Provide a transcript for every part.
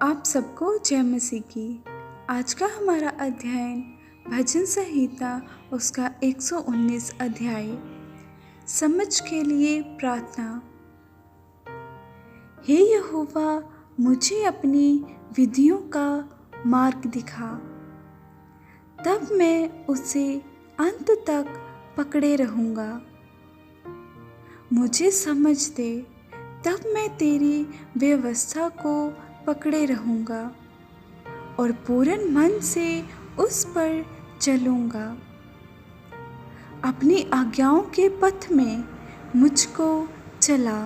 आप सबको जय मसीह की। आज का हमारा अध्ययन भजन संहिता उसका 119 अध्याय समझ के लिए प्रार्थना। हे यहोवा, मुझे अपनी विधियों का मार्ग दिखा, तब मैं उसे अंत तक पकड़े रहूँगा। मुझे समझ दे, तब मैं तेरी व्यवस्था को पकड़े रहूँगा और पूर्ण मन से उस पर चलूँगा। अपनी आज्ञाओं के पथ में मुझको चला,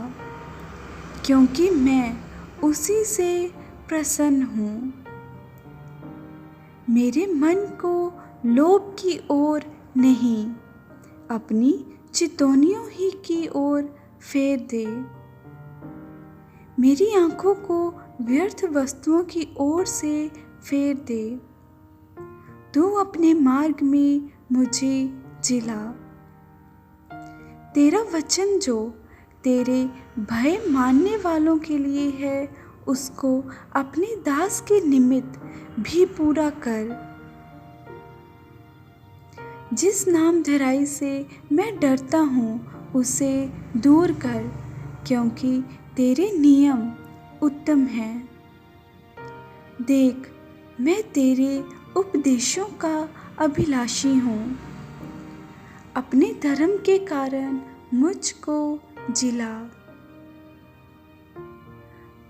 क्योंकि मैं उसी से प्रसन्न हूँ। मेरे मन को लोभ की ओर नहीं, अपनी चितौनियों ही की ओर फेर दे। मेरी आँखों को व्यर्थ वस्तुओं की ओर से फेर दे। तू अपने मार्ग में मुझे जिला। तेरा वचन जो तेरे भय मानने वालों के लिए है, उसको अपने दास के निमित्त भी पूरा कर। जिस नाम धराई से मैं डरता हूँ, उसे दूर कर, क्योंकि तेरे नियम उत्तम हैं। देख, मैं तेरे उपदेशों का अभिलाषी हूँ। अपने धर्म के कारण मुझको जिला।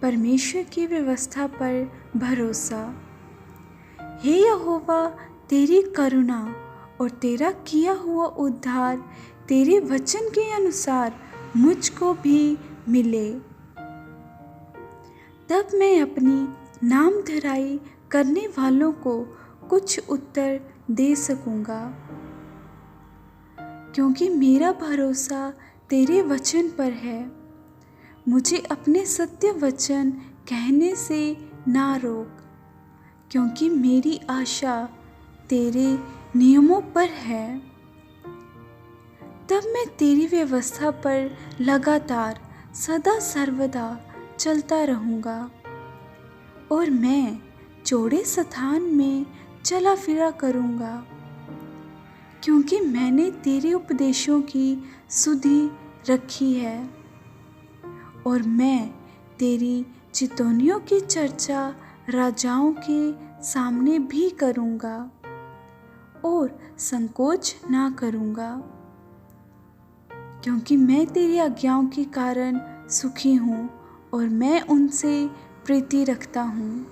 परमेश्वर की व्यवस्था पर भरोसा। हे यहोवा, तेरी करुणा और तेरा किया हुआ उद्धार तेरे वचन के अनुसार मुझको भी मिले। तब मैं अपनी नाम धराई करने वालों को कुछ उत्तर दे सकूँगा, क्योंकि मेरा भरोसा तेरे वचन पर है। मुझे अपने सत्य वचन कहने से ना रोक, क्योंकि मेरी आशा तेरे नियमों पर है। तब मैं तेरी व्यवस्था पर लगातार सदा सर्वदा चलता रहूँगा, और मैं चौड़े स्थान में चला फिरा करूँगा, क्योंकि मैंने तेरे उपदेशों की सुधि रखी है, और मैं तेरी चितौनियों की चर्चा राजाओं के सामने भी करूँगा और संकोच ना करूँगा, क्योंकि मैं तेरी आज्ञाओं के कारण सुखी हूँ और मैं उनसे प्रीति रखता हूँ।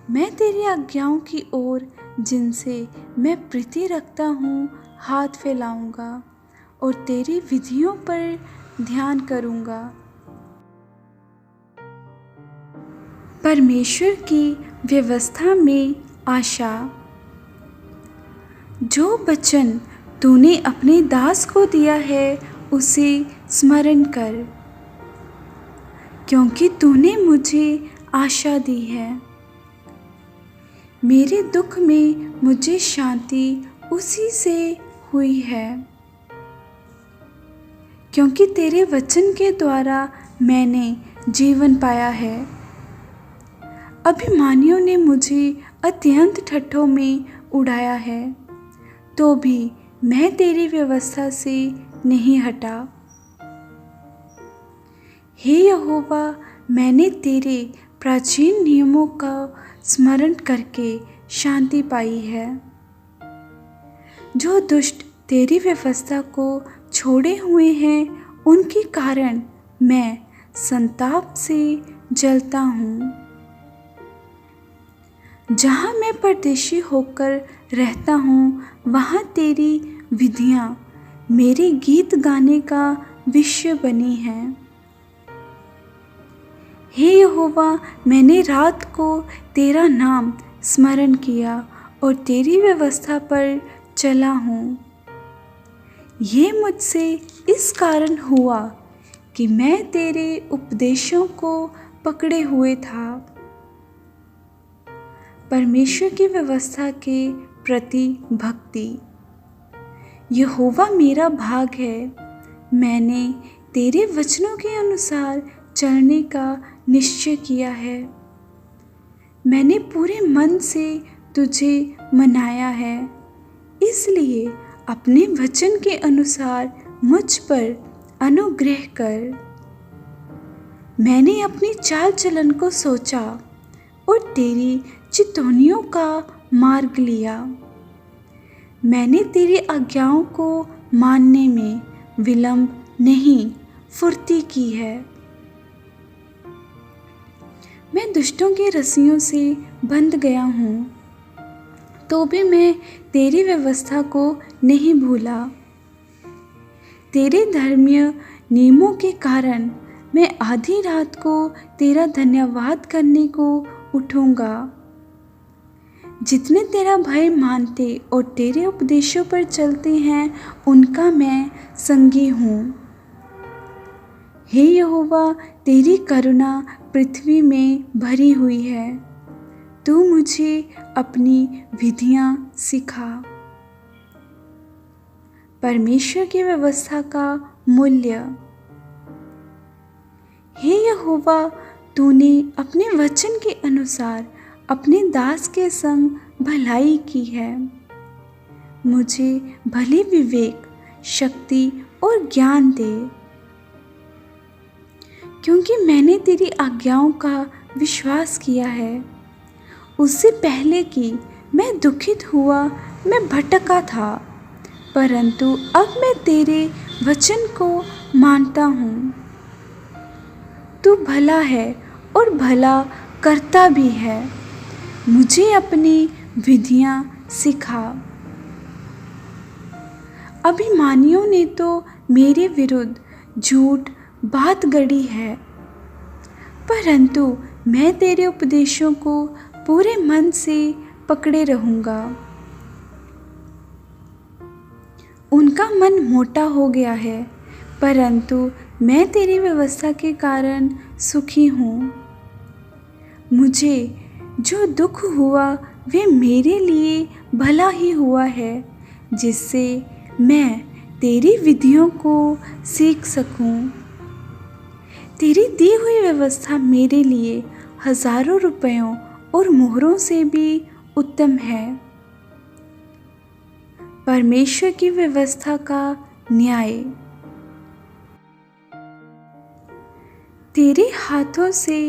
मैं तेरी आज्ञाओं की ओर, जिनसे मैं प्रीति रखता हूँ, हाथ फैलाऊँगा और तेरी विधियों पर ध्यान करूँगा। परमेश्वर की व्यवस्था में आशा। जो वचन तूने अपने दास को दिया है, उसे स्मरण कर, क्योंकि तूने मुझे आशा दी है। मेरे दुख में मुझे शांति उसी से हुई है, क्योंकि तेरे वचन के द्वारा मैंने जीवन पाया है। अभिमानियों ने मुझे अत्यंत ठट्ठों में उड़ाया है, तो भी मैं तेरी व्यवस्था से नहीं हटा। हे यहोवा, मैंने तेरे प्राचीन नियमों का स्मरण करके शांति पाई है। जो दुष्ट तेरी व्यवस्था को छोड़े हुए हैं, उनके कारण मैं संताप से जलता हूँ। जहाँ मैं परदेशी होकर रहता हूँ, वहाँ तेरी विधियाँ मेरे गीत गाने का विषय बनी हैं। हे यहोवा, मैंने रात को तेरा नाम स्मरण किया और तेरी व्यवस्था पर चला हूँ। ये मुझसे इस कारण हुआ कि मैं तेरे उपदेशों को पकड़े हुए था। परमेश्वर की व्यवस्था के प्रति भक्ति। यहोवा मेरा भाग है। मैंने तेरे वचनों के अनुसार चलने का निश्चय किया है। मैंने पूरे मन से तुझे मनाया है, इसलिए अपने वचन के अनुसार मुझ पर अनुग्रह कर। मैंने अपनी चाल चलन को सोचा और तेरी चितौनियों का मार्ग लिया। मैंने तेरी आज्ञाओं को मानने में विलंब नहीं, फुर्ती की है। मैं दुष्टों की रस्सियों से बंध गया हूँ, तो भी मैं तेरी व्यवस्था को नहीं भूला। तेरे धर्मीय नियमों के कारण मैं आधी रात को तेरा धन्यवाद करने को उठूँगा। जितने तेरा भय मानते और तेरे उपदेशों पर चलते हैं, उनका मैं संगी हूँ। हे यहोवा, तेरी करुणा पृथ्वी में भरी हुई है। तू मुझे अपनी विधियाँ सिखा। परमेश्वर की व्यवस्था का मूल्य। हे यहोवा, तूने अपने वचन के अनुसार अपने दास के संग भलाई की है। मुझे भली विवेक, शक्ति और ज्ञान दे, क्योंकि मैंने तेरी आज्ञाओं का विश्वास किया है। उससे पहले कि मैं दुखित हुआ, मैं भटका था, परंतु अब मैं तेरे वचन को मानता हूँ। तू भला है और भला करता भी है। मुझे अपनी विधियाँ सिखा। अभिमानियों ने तो मेरे विरुद्ध झूठ बात गढ़ी है, परंतु मैं तेरे उपदेशों को पूरे मन से पकड़े रहूँगा। उनका मन मोटा हो गया है, परंतु मैं तेरी व्यवस्था के कारण सुखी हूँ। मुझे जो दुख हुआ वे मेरे लिए भला ही हुआ है, जिससे मैं तेरी विधियों को सीख सकूं। तेरी दी हुई व्यवस्था मेरे लिए हजारों रुपयों और मोहरों से भी उत्तम है। परमेश्वर की व्यवस्था का न्याय। तेरे हाथों से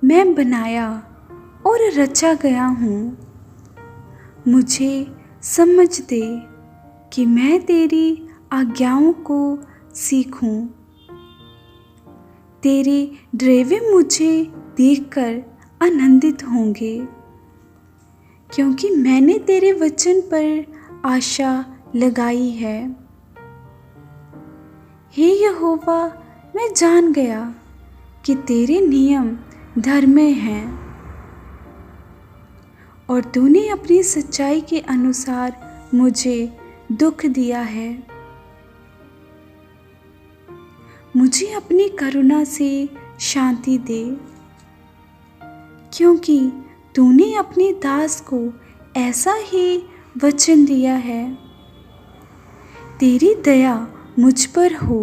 मैं बनाया और रचा गया हूँ। मुझे समझ दे कि मैं तेरी आज्ञाओं को सीखूं। तेरे डरेवे मुझे देखकर आनंदित होंगे, क्योंकि मैंने तेरे वचन पर आशा लगाई है। हे यहोवा, मैं जान गया कि तेरे नियम धर्ममय हैं और तूने अपनी सच्चाई के अनुसार मुझे दुख दिया है। मुझे अपनी करुणा से शांति दे, क्योंकि तूने अपने दास को ऐसा ही वचन दिया है। तेरी दया मुझ पर हो,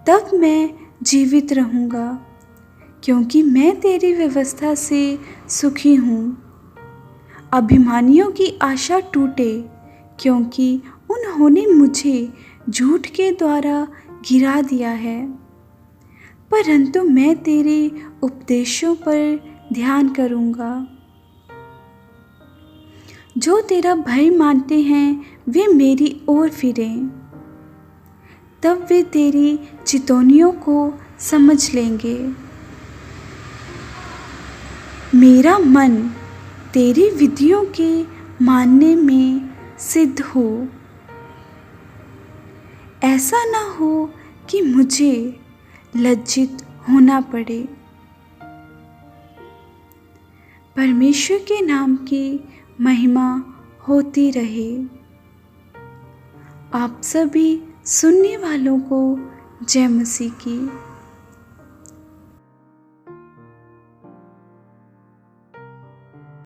तब मैं जीवित रहूँगा, क्योंकि मैं तेरी व्यवस्था से सुखी हूँ। अभिमानियों की आशा टूटे, क्योंकि उन्होंने मुझे झूठ के द्वारा गिरा दिया है, परंतु मैं तेरे उपदेशों पर ध्यान करूँगा। जो तेरा भय मानते हैं वे मेरी ओर फिरें, तब वे तेरी चितौनियों को समझ लेंगे। मेरा मन तेरी विधियों के मानने में सिद्ध हो। ऐसा ना हो कि मुझे लज्जित होना पड़े। परमेश्वर के नाम की महिमा होती रहे। आप सभी सुनने वालों को जय मसीह की।